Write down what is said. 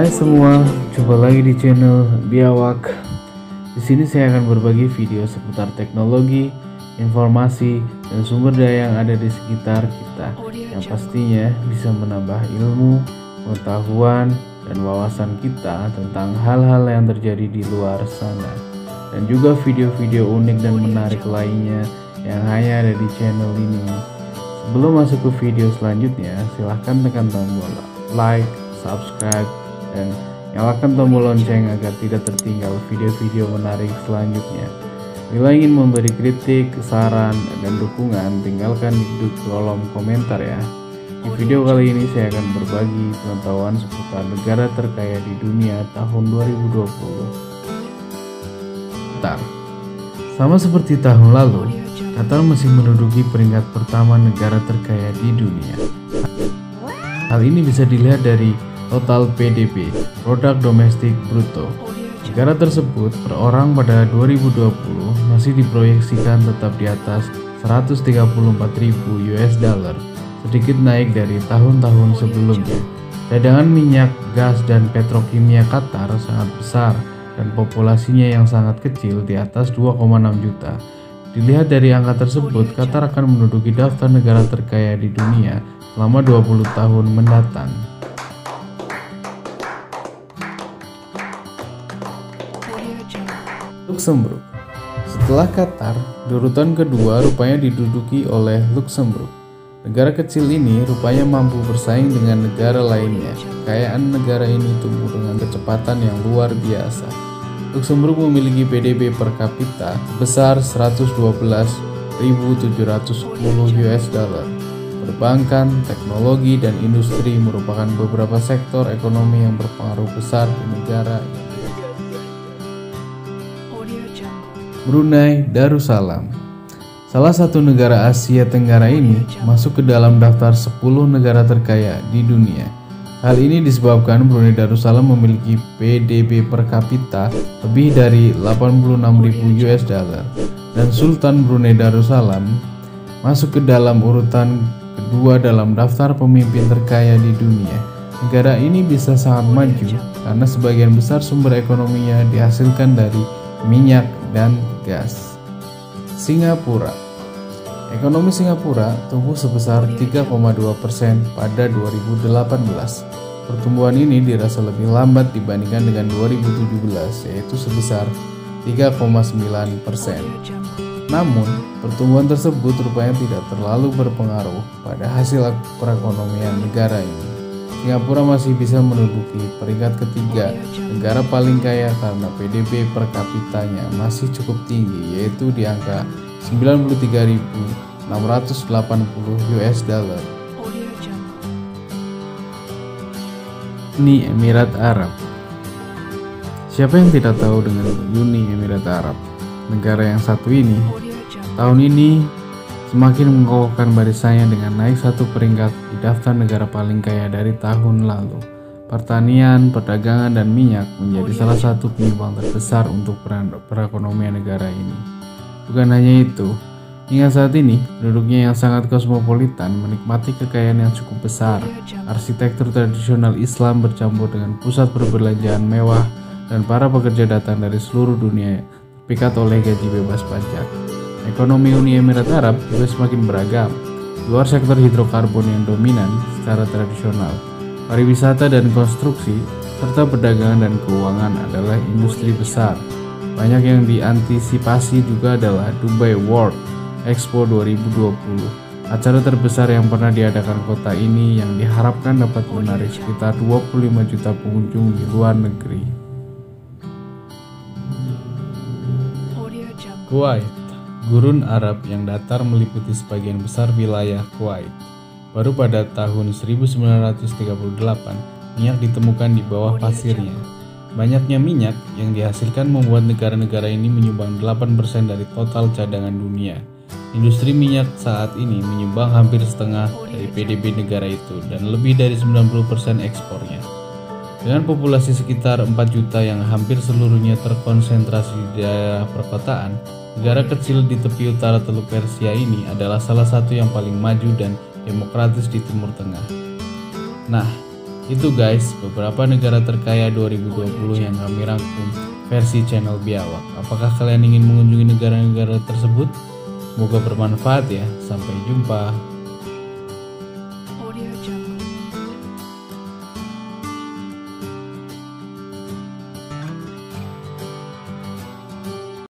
Hai semua, jumpa lagi di channel Biawak. Di sini saya akan berbagi video seputar teknologi, informasi, dan sumber daya yang ada di sekitar kita, yang pastinya bisa menambah ilmu, pengetahuan, dan wawasan kita tentang hal-hal yang terjadi di luar sana, dan juga video-video unik dan menarik lainnya yang hanya ada di channel ini. Sebelum masuk ke video selanjutnya, silahkan tekan tombol like, subscribe, dan nyalakan tombol lonceng agar tidak tertinggal video-video menarik selanjutnya. Bila ingin memberi kritik, saran, dan dukungan, tinggalkan di kolom komentar ya. Di video kali ini saya akan berbagi pengetahuan seputar negara terkaya di dunia tahun 2020. Qatar. Sama seperti tahun lalu, Qatar masih menduduki peringkat pertama negara terkaya di dunia. Hal ini bisa dilihat dari total PDB, produk domestik bruto. Negara tersebut per orang pada 2020 masih diproyeksikan tetap di atas 134.000 US dollar, sedikit naik dari tahun-tahun sebelumnya. Cadangan minyak, gas, dan petrokimia Qatar sangat besar dan populasinya yang sangat kecil di atas 2,6 juta. Dilihat dari angka tersebut, Qatar akan menduduki daftar negara terkaya di dunia selama 20 tahun mendatang. Luxembourg. Setelah Qatar, di urutan kedua rupanya diduduki oleh Luxembourg. Negara kecil ini rupanya mampu bersaing dengan negara lainnya. Kekayaan negara ini tumbuh dengan kecepatan yang luar biasa. Luxembourg memiliki PDB per kapita sebesar 112.710 US dollar. Perbankan, teknologi, dan industri merupakan beberapa sektor ekonomi yang berpengaruh besar di negara ini. Brunei Darussalam. Salah satu negara Asia Tenggara ini masuk ke dalam daftar 10 negara terkaya di dunia. Hal ini disebabkan Brunei Darussalam memiliki PDB per kapita lebih dari 86.000 US dollar dan Sultan Brunei Darussalam masuk ke dalam urutan kedua dalam daftar pemimpin terkaya di dunia. Negara ini bisa sangat maju karena sebagian besar sumber ekonominya dihasilkan dari minyak dan gas. Singapura. Ekonomi Singapura tumbuh sebesar 3,2% pada 2018. Pertumbuhan ini dirasa lebih lambat dibandingkan dengan 2017, yaitu sebesar 3,9%. Namun, pertumbuhan tersebut rupanya tidak terlalu berpengaruh pada hasil perekonomian negara ini. Singapura masih bisa menduduki peringkat ketiga negara paling kaya karena PDB per kapitanya masih cukup tinggi, yaitu di angka 93.680 US dollar. Uni Emirat Arab. Siapa yang tidak tahu dengan Uni Emirat Arab? Negara yang satu ini tahun ini semakin mengokohkan barisannya dengan naik satu peringkat di daftar negara paling kaya dari tahun lalu. Pertanian, perdagangan, dan minyak menjadi salah satu penyumbang terbesar untuk perekonomian negara ini. Bukan hanya itu, hingga saat ini penduduknya yang sangat kosmopolitan menikmati kekayaan yang cukup besar. Arsitektur tradisional Islam bercampur dengan pusat perbelanjaan mewah dan para pekerja datang dari seluruh dunia terpikat oleh gaji bebas pajak. Ekonomi Uni Emirat Arab juga semakin beragam. Di luar sektor hidrokarbon yang dominan secara tradisional, pariwisata dan konstruksi, serta perdagangan dan keuangan adalah industri besar. Banyak yang diantisipasi juga adalah Dubai World Expo 2020, acara terbesar yang pernah diadakan kota ini yang diharapkan dapat menarik sekitar 25 juta pengunjung di luar negeri. Kuwait. Gurun Arab yang datar meliputi sebagian besar wilayah Kuwait. Baru pada tahun 1938, minyak ditemukan di bawah pasirnya. Banyaknya minyak yang dihasilkan membuat negara-negara ini menyumbang 8% dari total cadangan dunia. Industri minyak saat ini menyumbang hampir setengah dari PDB negara itu dan lebih dari 90% ekspornya. Dengan populasi sekitar 4 juta yang hampir seluruhnya terkonsentrasi di daerah perkotaan, negara kecil di tepi utara Teluk Persia ini adalah salah satu yang paling maju dan demokratis di Timur Tengah. Nah, Itu guys, beberapa negara terkaya 2020 yang kami rangkum versi channel Biawak. Apakah kalian ingin mengunjungi negara-negara tersebut? Semoga bermanfaat ya. Sampai jumpa.